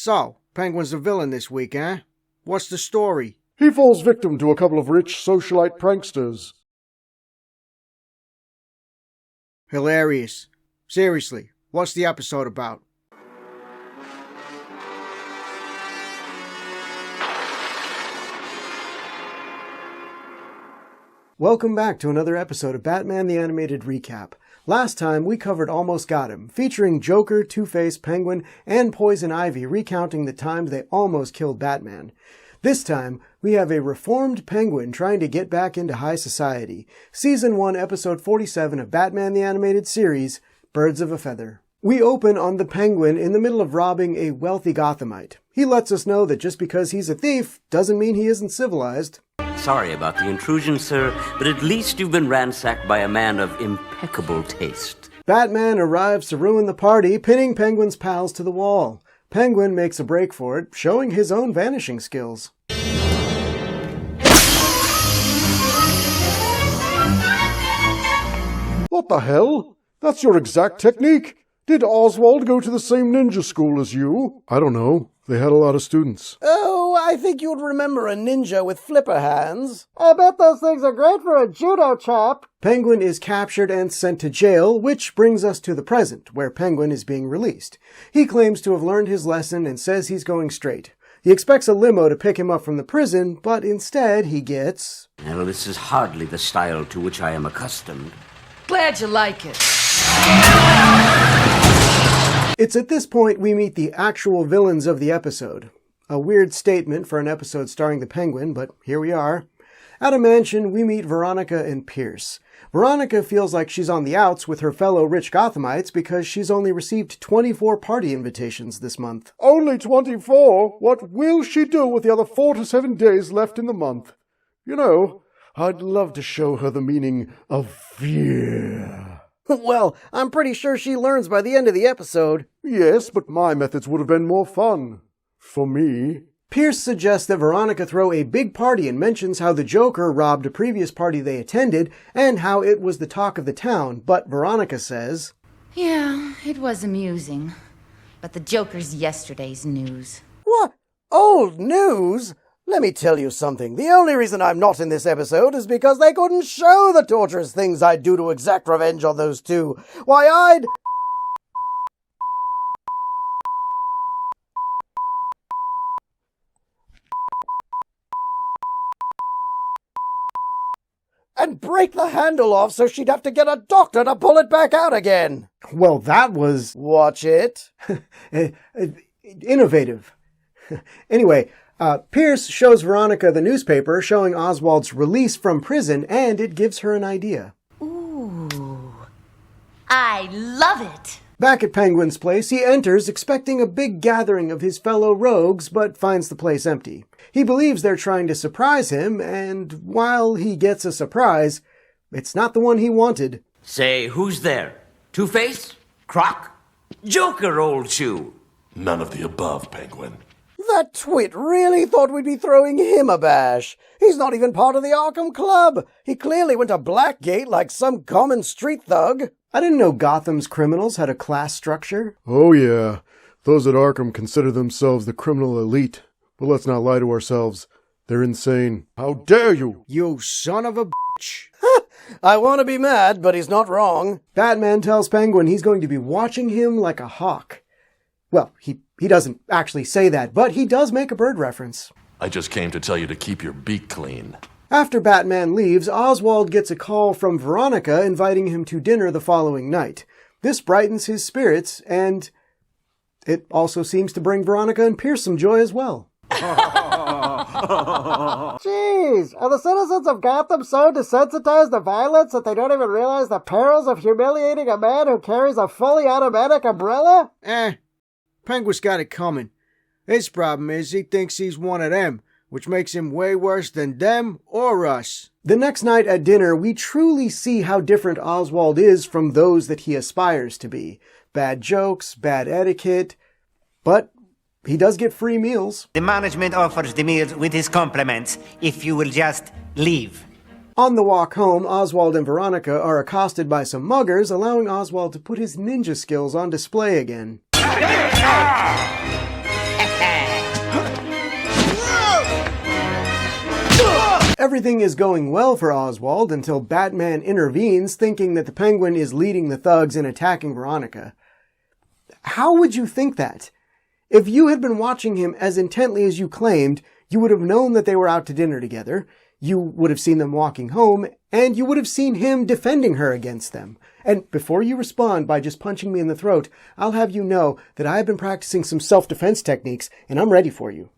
So, Penguin's the villain this week, eh? What's the story? He falls victim to a couple of rich socialite pranksters. Hilarious. Seriously, what's the episode about? Welcome back to another episode of Batman the Animated Recap. Last time, we covered Almost Got Him, featuring Joker, Two-Face, Penguin, and Poison Ivy recounting the times they almost killed Batman. This time, we have a reformed Penguin trying to get back into high society. Season 1, Episode 47 of Batman the Animated Series, Birds of a Feather. We open on the Penguin in the middle of robbing a wealthy Gothamite. He lets us know that just because he's a thief doesn't mean he isn't civilized. Sorry about the intrusion, sir, but at least you've been ransacked by a man of impeccable taste. Batman arrives to ruin the party, pinning Penguin's pals to the wall. Penguin makes a break for it, showing his own vanishing skills. What the hell? That's your exact technique? Did Oswald go to the same ninja school as you? I don't know. They had a lot of students. Oh, I think you'd remember a ninja with flipper hands. I bet those things are great for a judo chap. Penguin is captured and sent to jail, which brings us to the present, where Penguin is being released. He claims to have learned his lesson and says he's going straight. He expects a limo to pick him up from the prison, but instead he gets... Well, this is hardly the style to which I am accustomed. Glad you like it. It's at this point we meet the actual villains of the episode. A weird statement for an episode starring the Penguin, but here we are. At a mansion, we meet Veronica and Pierce. Veronica feels like she's on the outs with her fellow rich Gothamites because she's only received 24 party invitations this month. Only 24? What will she do with the other 4 to 7 days left in the month? You know, I'd love to show her the meaning of fear. Well, I'm pretty sure she learns by the end of the episode. Yes, but my methods would have been more fun. For me. Pierce suggests that Veronica throw a big party and mentions how the Joker robbed a previous party they attended and how it was the talk of the town, but Veronica says... Yeah, it was amusing. But the Joker's yesterday's news. What? Old news? Let me tell you something. The only reason I'm not in this episode is because they couldn't show the torturous things I'd do to exact revenge on those two. Why, I'd... and break the handle off so she'd have to get a doctor to pull it back out again. Well, that was... Watch it. innovative. Anyway... Pierce shows Veronica the newspaper showing Oswald's release from prison, and it gives her an idea. Ooh, I love it. Back at Penguin's place, he enters expecting a big gathering of his fellow rogues, but finds the place empty. He believes they're trying to surprise him, and while he gets a surprise, it's not the one he wanted. Say, who's there? Two-Face? Croc? Joker, old shoe? None of the above, Penguin. That twit really thought we'd be throwing him a bash. He's not even part of the Arkham Club. He clearly went to Blackgate like some common street thug. I didn't know Gotham's criminals had a class structure. Oh yeah, those at Arkham consider themselves the criminal elite. But let's not lie to ourselves. They're insane. How dare you? You son of a bitch. I want to be mad, but he's not wrong. Batman tells Penguin he's going to be watching him like a hawk. Well, he doesn't actually say that, but he does make a bird reference. I just came to tell you to keep your beak clean. After Batman leaves, Oswald gets a call from Veronica inviting him to dinner the following night. This brightens his spirits, and it also seems to bring Veronica and Pierce some joy as well. Jeez, are the citizens of Gotham so desensitized to violence that they don't even realize the perils of humiliating a man who carries a fully automatic umbrella? Penguin's got it coming. His problem is he thinks he's one of them, which makes him way worse than them or us. The next night at dinner, we truly see how different Oswald is from those that he aspires to be. Bad jokes, bad etiquette, but he does get free meals. The management offers the meals with his compliments, if you will just leave. On the walk home, Oswald and Veronica are accosted by some muggers, allowing Oswald to put his ninja skills on display again. Everything is going well for Oswald until Batman intervenes, thinking that the Penguin is leading the thugs in attacking Veronica. How would you think that? If you had been watching him as intently as you claimed, you would have known that they were out to dinner together, you would have seen them walking home, and you would have seen him defending her against them. And before you respond by just punching me in the throat, I'll have you know that I have been practicing some self-defense techniques, and I'm ready for you.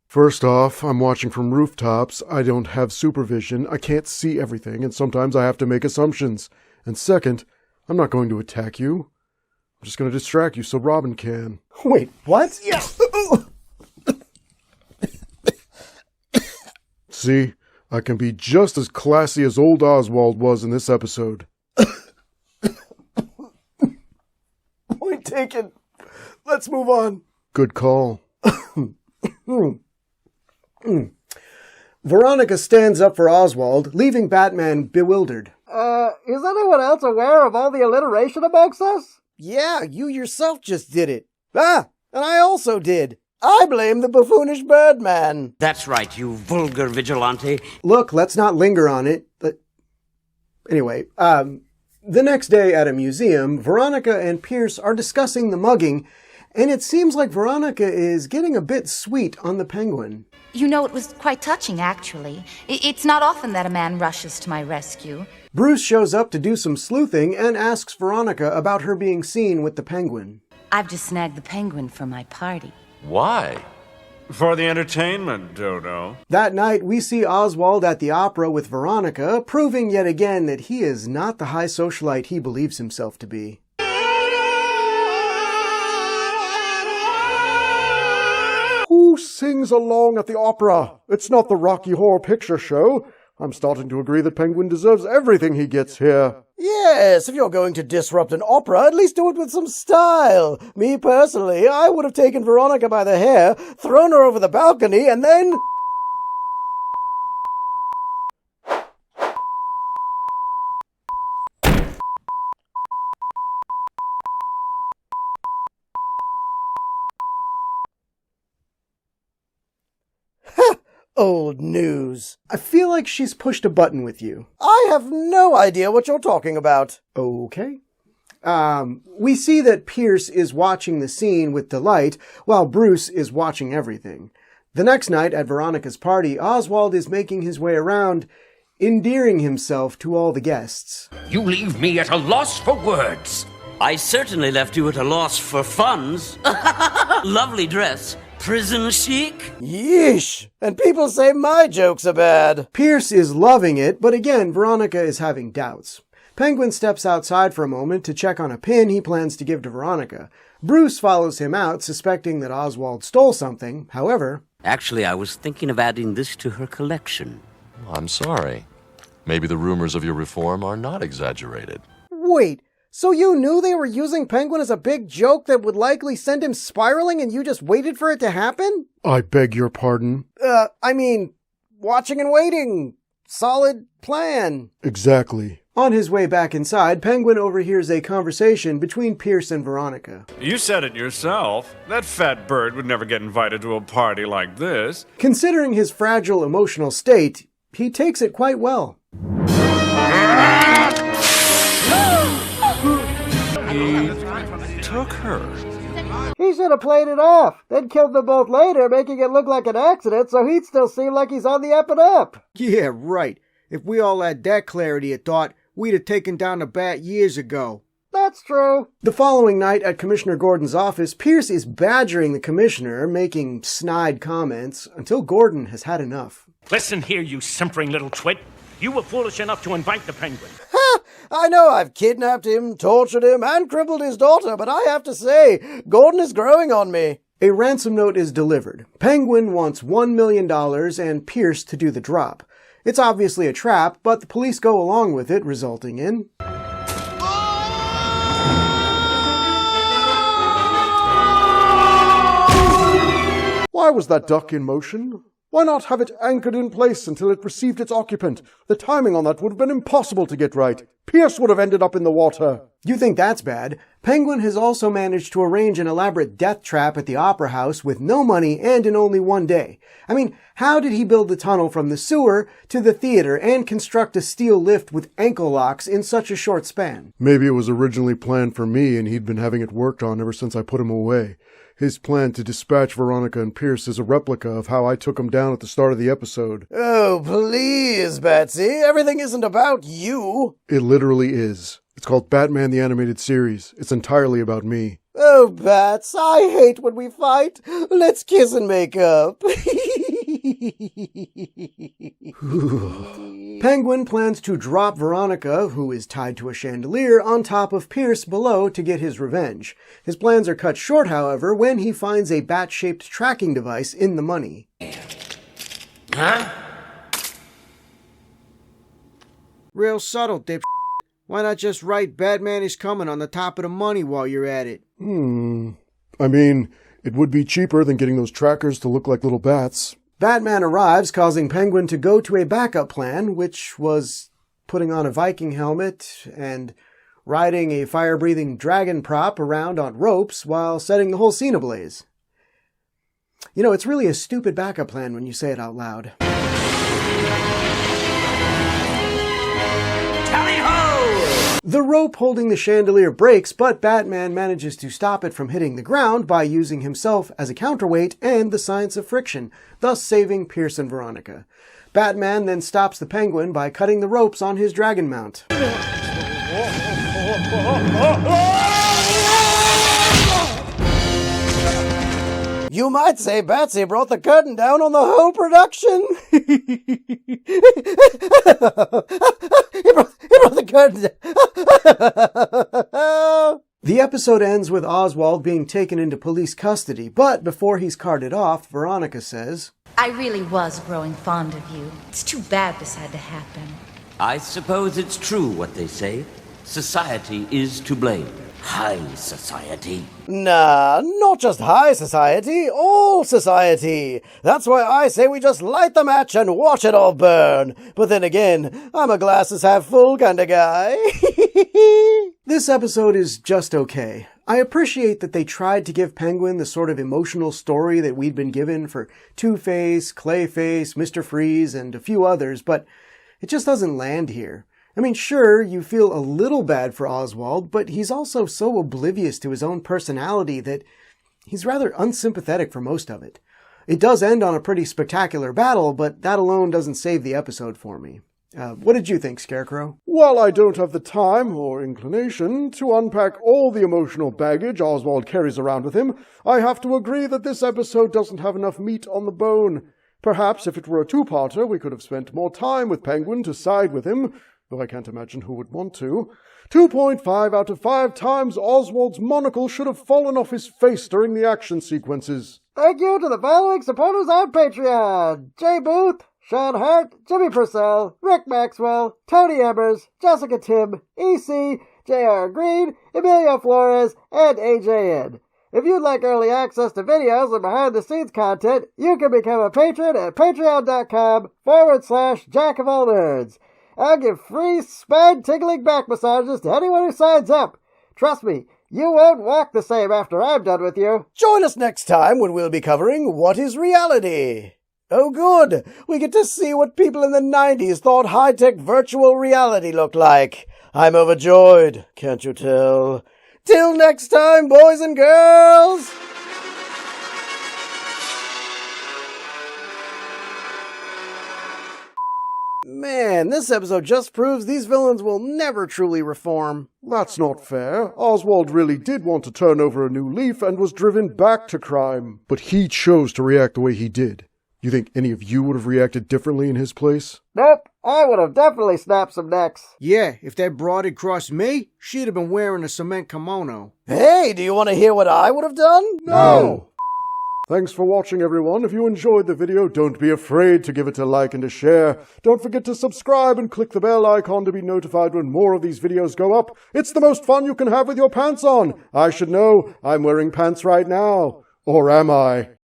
First off, I'm watching from rooftops. I don't have supervision. I can't see everything, and sometimes I have to make assumptions. And second, I'm not going to attack you. I'm just going to distract you so Robin can. Wait, what? See? I can be just as classy as old Oswald was in this episode. Point taken. Let's move on. Good call. Veronica stands up for Oswald, leaving Batman bewildered. Is anyone else aware of all the alliteration amongst us? Yeah, you yourself just did it. Ah, and I also did. I blame the buffoonish Birdman. That's right, you vulgar vigilante. Look, let's not linger on it. But anyway, the next day at a museum, Veronica and Pierce are discussing the mugging, and it seems like Veronica is getting a bit sweet on the Penguin. You know, it was quite touching, actually. It's not often that a man rushes to my rescue. Bruce shows up to do some sleuthing and asks Veronica about her being seen with the Penguin. I've just snagged the Penguin for my party. Why? For the entertainment, Dodo. That night, we see Oswald at the opera with Veronica, proving yet again that he is not the high socialite he believes himself to be. Who sings along at the opera? It's not the Rocky Horror Picture Show. I'm starting to agree that Penguin deserves everything he gets here. Yes, if you're going to disrupt an opera, at least do it with some style. Me personally, I would have taken Veronica by the hair, thrown her over the balcony, and then... Old news. I feel like she's pushed a button with you. I have no idea what you're talking about. Okay. We see that Pierce is watching the scene with delight, while Bruce is watching everything. The next night at Veronica's party, Oswald is making his way around, endearing himself to all the guests. You leave me at a loss for words. I certainly left you at a loss for funds. Lovely dress. Prison chic? Yeesh! And people say my jokes are bad. Pierce is loving it, but again, Veronica is having doubts. Penguin steps outside for a moment to check on a pin he plans to give to Veronica. Bruce follows him out, suspecting that Oswald stole something. However... Actually, I was thinking of adding this to her collection. I'm sorry. Maybe the rumors of your reform are not exaggerated. Wait, so you knew they were using Penguin as a big joke that would likely send him spiraling and you just waited for it to happen? I beg your pardon? Watching and waiting. Solid plan. Exactly. On his way back inside, Penguin overhears a conversation between Pierce and Veronica. You said it yourself. That fat bird would never get invited to a party like this. Considering his fragile emotional state, he takes it quite well. He took her. He should have played it off, then killed them both later, making it look like an accident so he'd still seem like he's on the up and up. Yeah, right. If we all had that clarity of thought, we'd have taken down the bat years ago. That's true. The following night at Commissioner Gordon's office, Pierce is badgering the commissioner, making snide comments, until Gordon has had enough. Listen here, you simpering little twit. You were foolish enough to invite the Penguin. Ha! I know I've kidnapped him, tortured him, and crippled his daughter, but I have to say, Gordon is growing on me. A ransom note is delivered. Penguin wants $1 million and Pierce to do the drop. It's obviously a trap, but the police go along with it, resulting in... Why was that duck in motion? Why not have it anchored in place until it received its occupant? The timing on that would have been impossible to get right. Pierce would have ended up in the water. You think that's bad? Penguin has also managed to arrange an elaborate death trap at the Opera House with no money and in only one day. I mean, how did he build the tunnel from the sewer to the theater and construct a steel lift with ankle locks in such a short span? Maybe it was originally planned for me and he'd been having it worked on ever since I put him away. His plan to dispatch Veronica and Pierce is a replica of how I took him down at the start of the episode. Oh, please, Betsy. Everything isn't about you. It literally is. It's called Batman the Animated Series. It's entirely about me. Oh, Bats, I hate when we fight. Let's kiss and make up. Penguin plans to drop Veronica, who is tied to a chandelier, on top of Pierce below to get his revenge. His plans are cut short, however, when he finds a bat-shaped tracking device in the money. Huh? Real subtle, dip. Why not just write Batman is coming on the top of the money while you're at it? I mean, it would be cheaper than getting those trackers to look like little bats. Batman arrives, causing Penguin to go to a backup plan, which was putting on a Viking helmet and riding a fire-breathing dragon prop around on ropes while setting the whole scene ablaze. You know, it's really a stupid backup plan when you say it out loud. The rope holding the chandelier breaks, but Batman manages to stop it from hitting the ground by using himself as a counterweight and the science of friction, thus saving Pierce and Veronica. Batman then stops the Penguin by cutting the ropes on his dragon mount. You might say Betsy brought the curtain down on the whole production. He brought the curtain down. The episode ends with Oswald being taken into police custody, but before he's carted off, Veronica says, I really was growing fond of you. It's too bad this had to happen. I suppose it's true what they say. Society is to blame. High society. Nah, not just high society, all society. That's why I say we just light the match and watch it all burn. But then again, I'm a glasses half full kind of guy. This episode is just okay. I appreciate that they tried to give Penguin the sort of emotional story that we'd been given for Two-Face, Clayface, Mr. Freeze, and a few others, but it just doesn't land here. I mean, sure, you feel a little bad for Oswald, but he's also so oblivious to his own personality that he's rather unsympathetic for most of it. It does end on a pretty spectacular battle, but that alone doesn't save the episode for me. What did you think, Scarecrow? While I don't have the time or inclination to unpack all the emotional baggage Oswald carries around with him, I have to agree that this episode doesn't have enough meat on the bone. Perhaps if it were a two-parter, we could have spent more time with Penguin to side with him, though I can't imagine who would want to. 2.5 out of 5 times Oswald's monocle should have fallen off his face during the action sequences. Thank you to the following supporters on Patreon. Jay Booth, Sean Hart, Jimmy Purcell, Rick Maxwell, Tony Embers, Jessica Timm, EC, J.R. Green, Emilio Flores, and AJN. If you'd like early access to videos and behind-the-scenes content, you can become a patron at patreon.com/jackofallnerds. I'll give free spine-tingling back massages to anyone who signs up. Trust me, you won't walk the same after I'm done with you. Join us next time when we'll be covering What is Reality? Oh good, we get to see what people in the 90s thought high-tech virtual reality looked like. I'm overjoyed, can't you tell? Till next time, boys and girls! Man, this episode just proves these villains will never truly reform. That's not fair. Oswald really did want to turn over a new leaf and was driven back to crime. But he chose to react the way he did. You think any of you would have reacted differently in his place? Nope, I would have definitely snapped some necks. Yeah, if that broad had crossed me, she'd have been wearing a cement kimono. Hey, do you want to hear what I would have done? No! Thanks for watching, everyone. If you enjoyed the video, don't be afraid to give it a like and a share. Don't forget to subscribe and click the bell icon to be notified when more of these videos go up. It's the most fun you can have with your pants on. I should know. I'm wearing pants right now. Or am I?